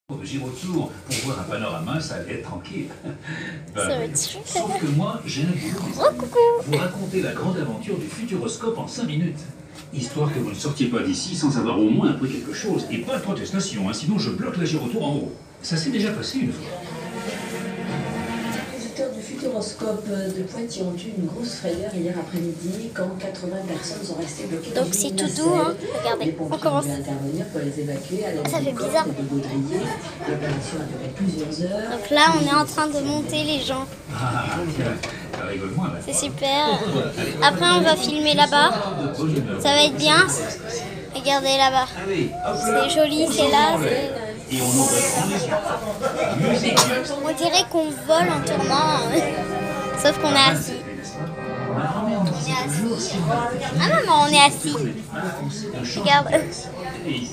De gyrotour pour voir un panorama, ça allait être tranquille. Ça va être super. Sauf que moi, j'ai un boulot. Oh, coucou. Vous racontez la grande aventure du Futuroscope en 5 minutes. Histoire que vous ne sortiez pas d'ici sans avoir au moins appris quelque chose. Et pas de protestation, hein, sinon je bloque la gyrotour en haut. Ça s'est déjà passé une fois. Les visiteurs du Futuroscope de Poitiers ont eu une grosse frayeur hier après-midi quand 80 personnes sont restées bloquées. Donc c'est tout doux, hein. Regardez, on commence. Intervenir pour les évacuer à l'aide Ça fait bizarre. de baudriers. L'opération a duré plusieurs heures. Donc là, on est en train de monter les gens. Ah, tiens, ça rigole moins là. C'est super. Après, on va filmer là-bas. Ça va être bien. Regardez là-bas. C'est joli, c'est là. Et on ouvre grand les yeux. Musique. On dirait qu'on vole en tournant. Sauf qu'on est assis. Ma grand-mère me disait toujours si on a Ah maman, on est assis. Regarde.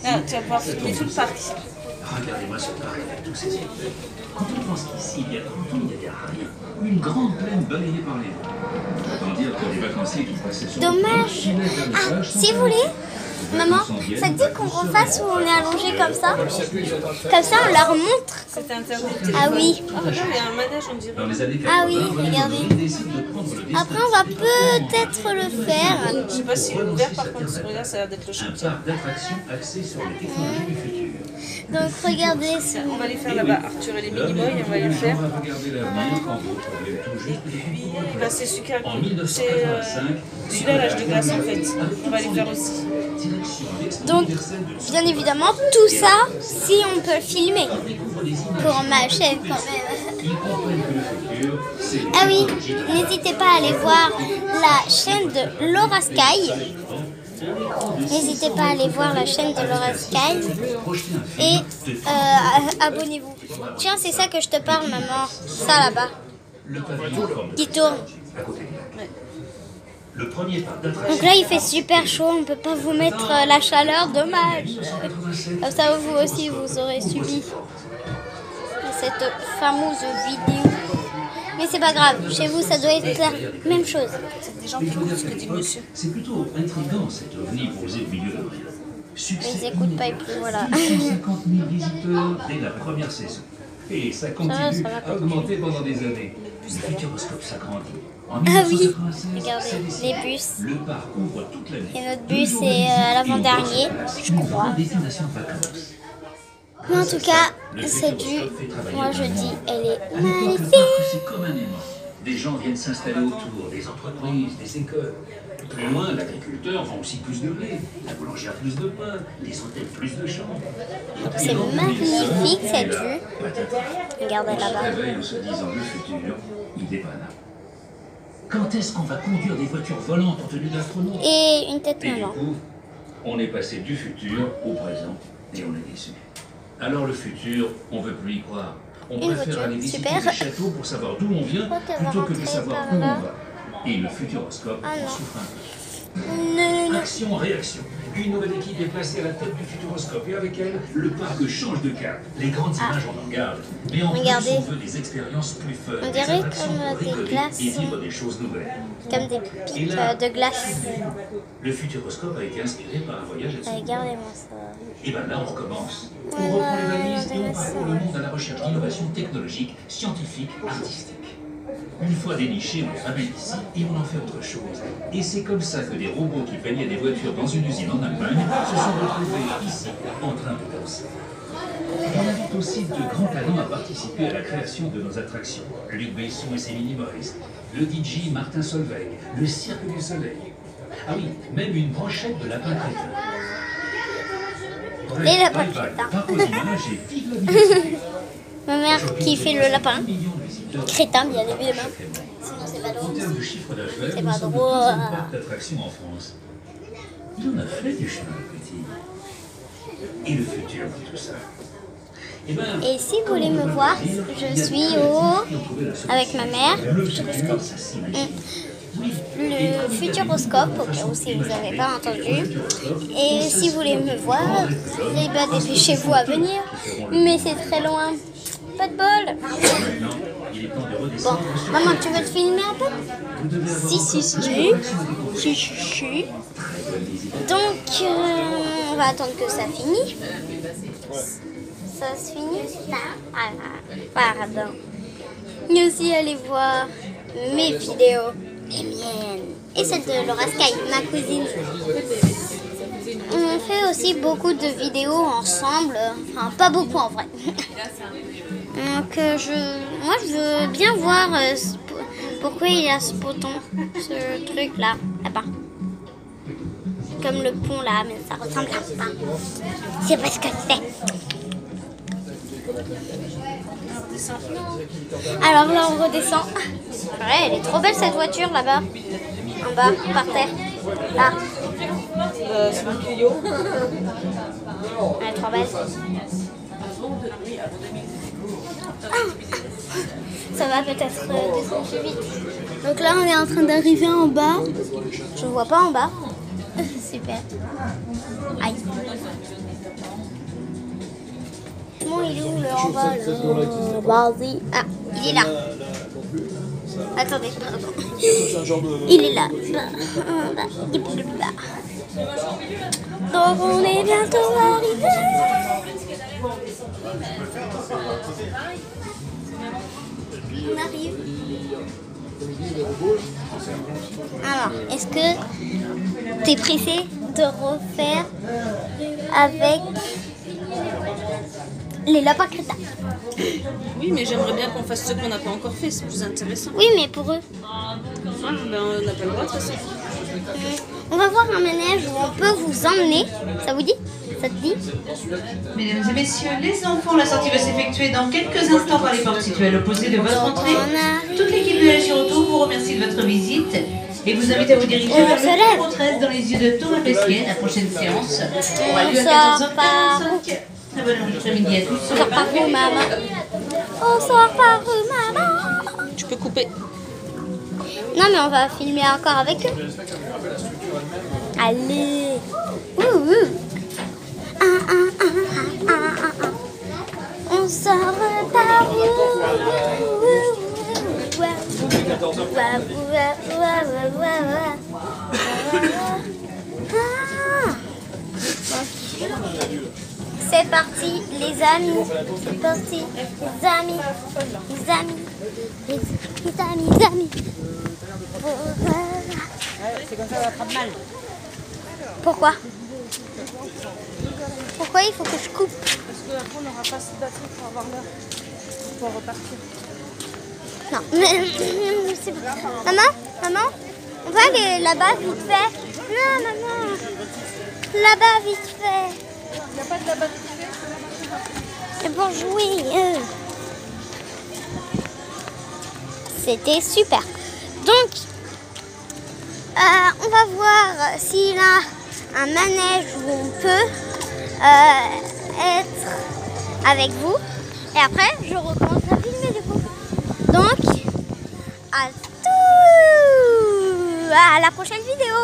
Ah, tu vas pouvoir filmer tout le parc. Regardez-moi ce parc avec tous ces effets. Quand on pense qu'ici, il y a 30 ans, il n'y avait rien. Une grande plaine balayée par les vents. Autant dire que les vacanciers qui passaient sur Dommage. Ah, si vous voulez, maman, ça te dit qu'on refasse où on est allongé comme ça? Comme ça, on leur montre. C'était interdit. Ah oui. Oh, regarde, il y a un manège, on dirait. Dans les années 80, Ah oui, regardez. décide de prendre le destin Après, on va peut-être le faire. Je sais pas si ouvert, par contre, regarde, ça a l'air d'être le un chantier. parc d'attractions axé sur les technologies du futur. Donc, regardez. On va les faire là-bas, Arthur et les mini-boys, on va les faire. On va regarder l'avenir quand vos problèmes tout juste. Puis, bah, c'est super En cool. 1985, Celui-là, l'âge de glace, en fait. On va les faire aussi. direction l'expo Donc, universelle de bien évidemment, tout ça, si on peut filmer. Pour ma chaîne, quand même. Ils comprennent que le futur, c'est les Ah oui, technologies de n'hésitez pas à aller voir la chaîne de Laura Sky. N'hésitez pas à aller voir la chaîne de Laura Sky. projeter un Et film de abonnez-vous. Tiens, c'est ça que je te parle, maman. Ça là-bas, le pavillon comme qui tourne. à côté du lac. Le premier parc d'attractions. Donc là, il fait super chaud. On ne peut pas vous mettre la chaleur. Dommage. Comme ça, vous aussi, vous aurez subi cette fameuse vidéo. Mais c'est pas grave. Chez vous, ça doit être la même chose. C'est des gens qui écoutent ce que dit le monsieur. C'est plutôt intriguant cet ovni posé au milieu de rien. Ils Succès n'écoutent pas et plus, voilà. 250 000 visiteurs dès la première saison. Et ça continue ça va pas à augmenter pendant des années. Le Futuroscope s'agrandit. En Ah oui, 1996, regardez, c'est décidé. les bus. Le parc ouvre toute l'année. Et notre bus est à l'avant-dernier, je crois. Une destination de vacances. Mais en tout cas, c'est du... Moi, je dis, elle est À l'époque, le magnifique. parc, c'est comme un aimant. Des gens viennent s'installer autour, des entreprises, des écoles. Plus loin, l'agriculteur vend aussi plus de blé, la boulangère plus de pain, les hôtels plus de chambres. C'est magnifique, cette vue. Regardez On se là-bas. réveille en se disant le futur, il est banal. Quand est-ce qu'on va conduire des voitures volantes en tenue d'astronaute? Et une tête Et du maman. coup, on est passé du futur au présent et on est déçu. Alors le futur, on veut plus y croire. On Une préfère voiture, aller visiter super. les châteaux pour savoir d'où on vient Pourquoi tu vas plutôt que de rentrer savoir par où on là? va. Et le futuroscope Ah en non. souffre un peu. Non. Action-réaction. Une nouvelle équipe est placée à la tête du Futuroscope et avec elle, le parc change de cap. Les grandes images on en garde. Mais en Regardez. plus, on veut des expériences plus fun. On des dirait attractions comme pour des rigoler glaces. et vivre des choses nouvelles. Comme des Et pics là, de glace. le Futuroscope a été inspiré par un voyage à Tsukuba. Regardez-moi ça. Et ben là, on recommence. On Voilà, reprend les valises et on intéressant. parcourt le monde à la recherche d'innovations technologiques, scientifiques, artistiques. Une fois dénichés, on ramène ici et on en fait autre chose. Et c'est comme ça que des robots qui peignaient des voitures dans une usine en Allemagne se sont retrouvés ici, en train de danser. On invite aussi de grands talents à participer à la création de nos attractions. Luc Besson et ses mini-boys, le DJ Martin Solveig, le Cirque du Soleil. Ah oui, même une brochette de lapin crétin. Bref, Les lapins bye bye, crétins. pas aux images et vive la vivacité. Ma mère qui fait le lapin. 1 million de visiteurs Crétin, bien évidemment. chaque année. Sinon, c'est pas En drôle. termes de chiffre d'affaires, C'est nous pas sommes le drôle. deuxième parc d'attractions en France. Il en a fait du chemin, le petit. Et le futur de tout ça. Eh ben, Et si vous voulez me voir, je suis avec ma mère, le Futuroscope, au cas où si vous n'avez pas entendu. Et si vous voulez me voir, eh ben, dépêchez-vous à venir. Mais c'est très loin. Pas de bol. Bon, maman, tu veux te filmer un peu? Si. Donc, on va attendre que ça finisse. ça se finit. Ah, pardon. Mais aussi allez voir mes vidéos, les miennes et celles de Laura Sky, ma cousine. On fait aussi beaucoup de vidéos ensemble, enfin pas beaucoup en vrai. Donc moi je veux bien voir pourquoi il y a ce bouton, ce truc là, là-bas. Comme le pont là, mais ça ressemble à pas. Je sais pas ce que c'est. Alors là on redescend. Ouais, elle est trop belle cette voiture là-bas. En bas, par terre. Là. C'est mon tuyau. Elle est trop belle. Ça va peut-être descendre plus vite. Donc là on est en train d'arriver en bas. Je vois pas en bas. Super. Aïe. Bon, il est où le en bas le... Vas-y. Ah, il est là. Attendez, pardon. Il est là. Il est là. Donc on est bientôt arrivé. On arrive. Alors, est-ce que tu es pressé de refaire avec les lapins crétins? Oui, mais j'aimerais bien qu'on fasse ce qu'on n'a pas encore fait, c'est plus intéressant. Oui, mais pour eux. Ah, ben, on n'a pas le droit de toute façon. On va voir un manège où on peut vous emmener. Ça vous dit? Ça te dit? Mesdames et messieurs, les enfants, la sortie va s'effectuer dans quelques instants par les portes situées à l'opposé de votre entrée. Toute l'équipe de la Giroto vous remercie de votre visite et vous invite à vous diriger vers le numéro 13 dans les yeux de Thomas Pesquet. La prochaine séance aura lieu à 14h45. Très bon après-midi à tous. On sort par où, maman? On sort par où, maman? Tu peux couper. Non, mais on va filmer encore avec eux. Allez. On sort par où? C'est parti, les amis. C'est parti, les amis. Les amis. Les amis. C'est comme ça, on attrape mal. Pourquoi? Pourquoi il faut que je coupe? Parce qu'après, on n'aura pas assez de batterie pour avoir l'heure. Pour repartir. Non, mais c'est bon. Maman, on va aller là-bas vite fait. Non, maman. Là-bas vite fait. Il n'y a pas de la batterie. C'est pour jouer. C'était super. Donc, on va voir s'il a un manège où on peut être avec vous. Et après, je recommence à filmer du coup. Donc, à la prochaine vidéo.